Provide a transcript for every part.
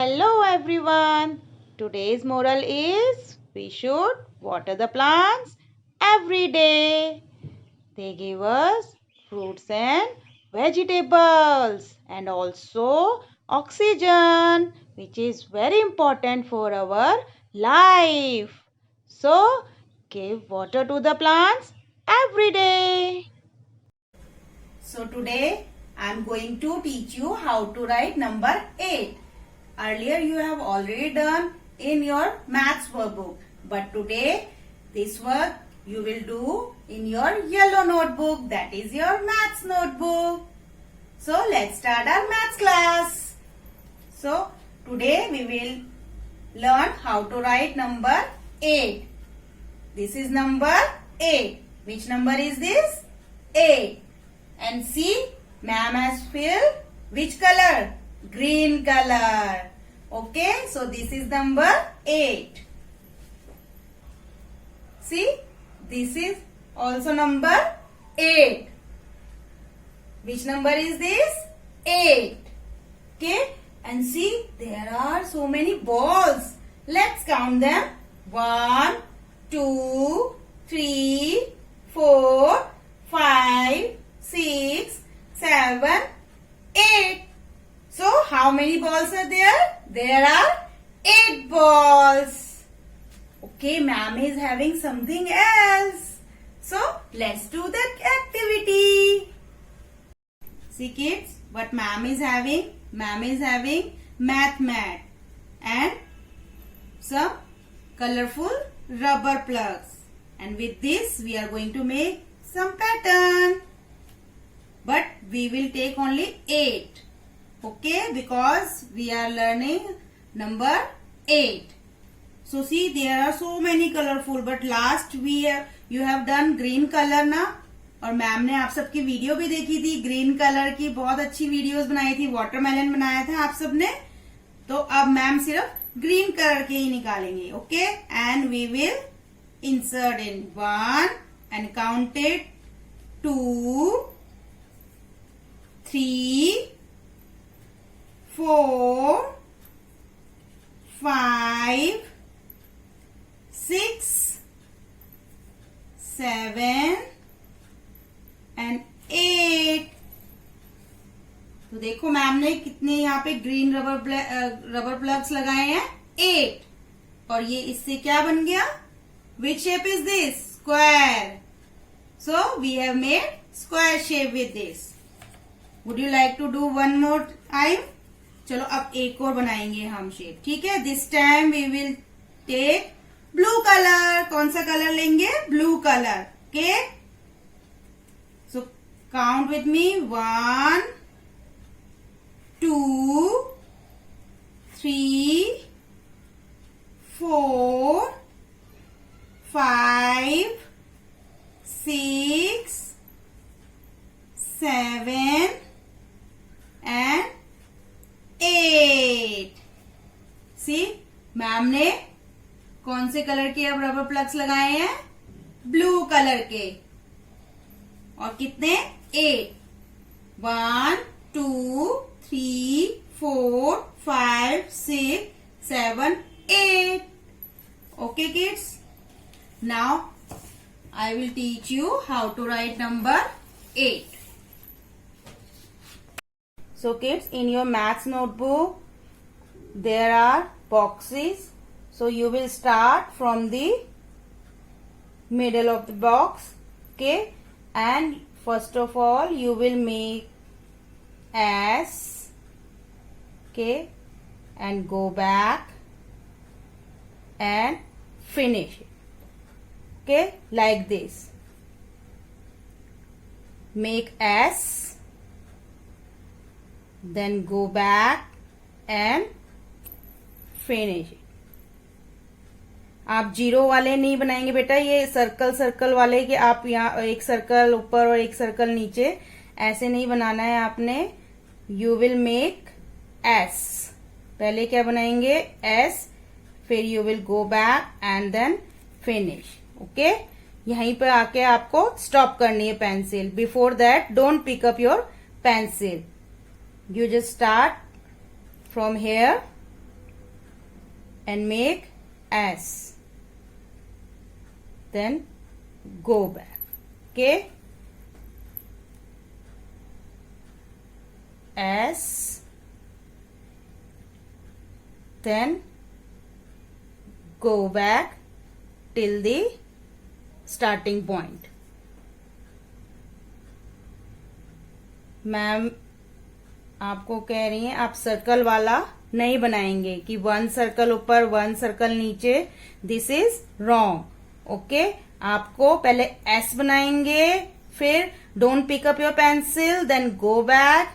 Hello everyone. Today's moral is we should water the plants every day. They give us fruits and vegetables and also oxygen, which is very important for our life. So, give water to the plants every day. So today I am going to teach you how to write number 8. Earlier you have already done in your maths workbook. But today this work you will do in your yellow notebook, that is your maths notebook. So let's start our maths class. So today we will learn how to write number 8. This is number 8. Which number is this? 8. And see, ma'am has filled which color? Green color. Okay, so this is number 8. See, this is also number 8. Which number is this? 8. Okay, and see, there are so many balls. Let's count them. 1, 2, 3, 4, 5, 6, 7, 8. So how many balls are there? There are 8 balls. Okay, ma'am is having something else. So let's do that activity. See kids, what ma'am is having? Ma'am is having math mat and some colorful rubber plugs. And with this we are going to make some pattern. But we will take only 8. Okay, because we are learning number 8. So see, there are so many colorful, but last you have done green color ना, और ma'am ने आप सबकी video भी देखी थी green colour की, बहुत अच्छी वीडियोस बनाई थी, वाटरमेलन बनाया था आप सबने. तो अब मैम सिर्फ ग्रीन कलर के ही निकालेंगे. Okay, and we will insert in 1 and counted 2, 3, 4, 5, 6, 7 and 8. तो देखो मैम ने कितने यहाँ पे ग्रीन रबर प्लग्स लगाए हैं 8. और ये इससे क्या बन गया? Which shape is this? Square. So we have made square shape with this. Would you like to do one more time? चलो अब एक और बनाएंगे हम शेप. ठीक है, this time we will take blue colour. कौन सा कलर लेंगे? Blue colour. Okay, so count with me. 1, 2, 3, 4, 5, 6, 7 and 8. See, ma'am ने कौन से कलर के अब रबर प्लग्स लगाए हैं? ब्लू कलर के. और कितने? 8. 1, 2, 3, 4, 5, 6, 7, 8. Okay kids, now I will teach you how to write number 8. So kids, in your maths notebook there are boxes. So you will start from the middle of the box. Okay, and first of all you will make S. Okay, and go back and finish it. Okay, like this. Make S, then go back and finish it. आप zero वाले नहीं बनाएंगे बेटा, ये circle circle वाले कि आप यहाँ एक सर्कल ऊपर और एक सर्कल नीचे, ऐसे नहीं बनाना है आपने. You will make S. पहले क्या बनाएंगे? एस. फिर you will go back and then finish. Okay, यहीं पे आके आपको स्टॉप करनी है pencil. Before that don't pick up your pencil. You just start from here and make S. Then go back. Okay. S. Then go back till the starting point. Ma'am आपको कह रही हैं आप सर्कल वाला नहीं बनाएंगे कि 1 सर्कल ऊपर 1 सर्कल नीचे, दिस इज रॉन्ग. ओके, आपको पहले एस बनाएंगे, फिर don't pick up your pencil, then go back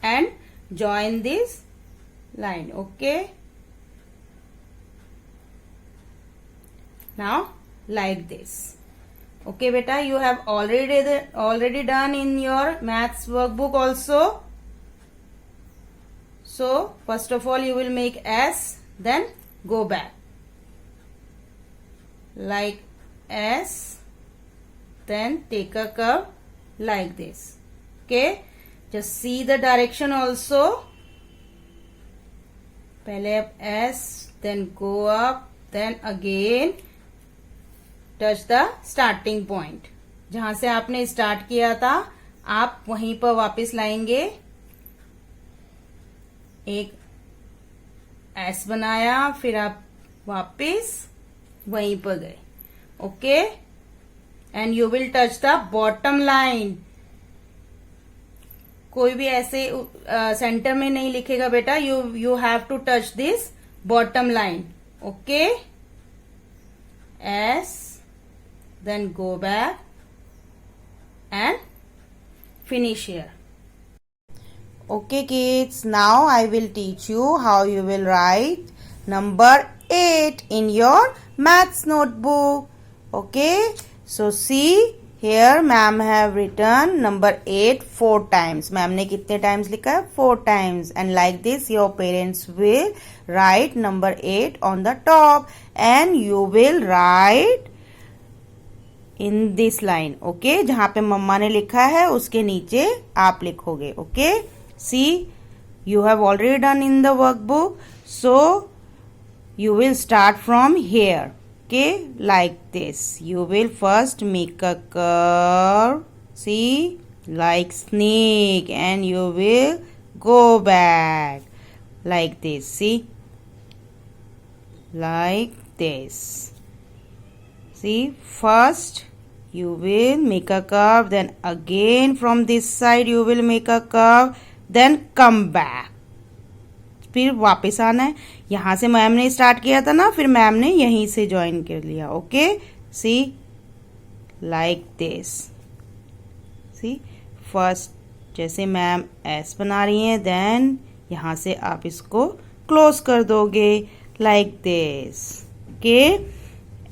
and join this line. Okay, now like this. Okay beta, you have already done in your maths workbook also. So first of all you will make S, then go back like S, then take a curve like this. Okay, just see the direction also. पहले आप S, then go up, then again touch the starting point. जहां से आपने start किया था आप वहीं पर वापस लाएंगे. एक S बनाया, फिर आप वापस वहीं पर गए. Okay, and you will touch the bottom line. कोई भी ऐसे सेंटर में नहीं लिखेगा बेटा, you have to touch this bottom line. Okay, S, then go back and finish here. Okay kids, now I will teach you how you will write number 8 in your maths notebook. Okay, so see here ma'am have written number 8 4 times. Ma'am ने कितने times लिखा है? 4 times. And like this your parents will write number 8 on the top and you will write in this line. Okay, जहाँ पे मम्मा ने लिखा है उसके नीचे आप लिखोगे. Okay, see you have already done in the workbook, so you will start from here. Okay, like this. You will first make a curve, see, like snake, and you will go back like this. See, like this. See, first you will make a curve, then again from this side you will make a curve, then come back. फिर वापस आना है. यहां से ma'am ने start किया था ना, फिर मैम ने यहीं से ज्वाइन कर लिया. Okay, see like this. See first जैसे मैम एस बना रही हैं, देन यहां से आप इसको क्लोज कर दोगे like this. Okay,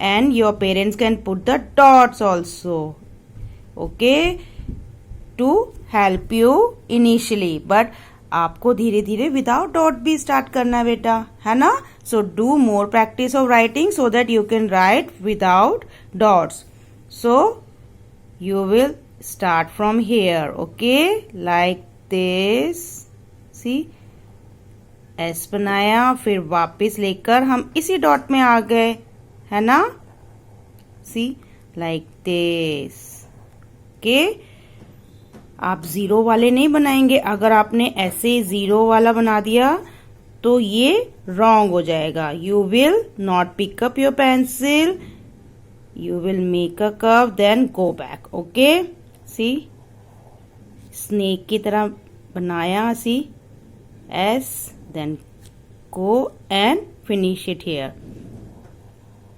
and your parents can put the dots also. Okay, to help you initially, but आपको धीरे धीरे विदाउट डॉट भी स्टार्ट करना है बेटा, है ना. So do more practice of writing so that you can write without dots. So you will start from here. Okay, like this. See, S बनाया, फिर वापस लेकर हम इसी डॉट में आ गए, है ना. सी, लाइक दिस. ओके, आप जीरो वाले नहीं बनाएंगे. अगर आपने ऐसे जीरो वाला बना दिया तो ये रॉन्ग हो जाएगा. You will not pick up your pencil, you will make a curve, then go back. Okay, see snake की तरह बनाया. See S, then go and finish it here,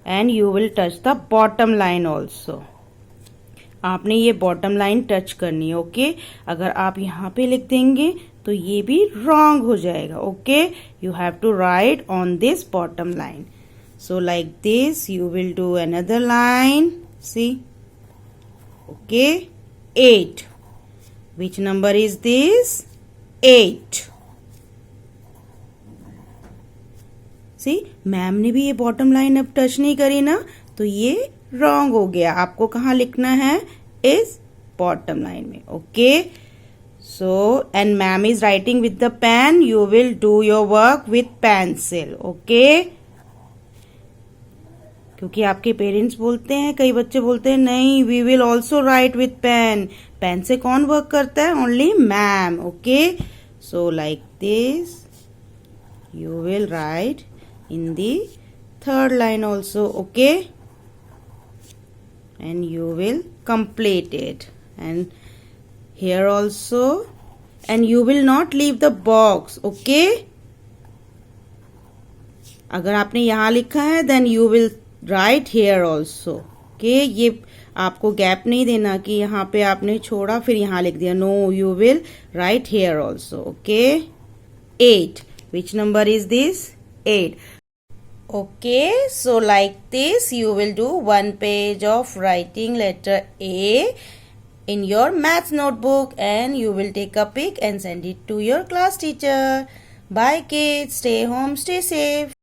and you will touch the bottom line also. आपने ये bottom line touch करनी है. Okay, अगर आप यहाँ पे लिख देंगे तो ये भी रॉन्ग हो जाएगा. Okay, you have to write on this bottom line. So like this you will do another line. See, okay, 8. Which number is this? 8. See, ma'am ने भी ये बॉटम लाइन अब टच नहीं करी ना, तो ये रॉन्ग हो गया. आपको कहाँ लिखना है? इस बॉटम लाइन में. Okay, So, and ma'am is writing with the pen. You will do your work with pencil. Okay? क्योंकि आपके पेरेंट्स बोलते हैं, कई बच्चे बोलते हैं नहीं we will also write with pen. Pen से कौन वर्क करता है? Only ma'am. Okay, so like this you will write in the third line also. Okay, and you will complete it, and here also, and you will not leave the box. Okay, अगर आपने यहाँ लिखा है then you will write here also. Okay, ये आपको gap नहीं देना कि यहाँ पे आपने छोड़ा फिर यहाँ लिख दिया. No, you will write here also. Okay, 8. Which number is this? 8. Okay, so like this you will do one page of writing letter A in your maths notebook, and you will take a pic and send it to your class teacher. Bye kids, stay home, stay safe.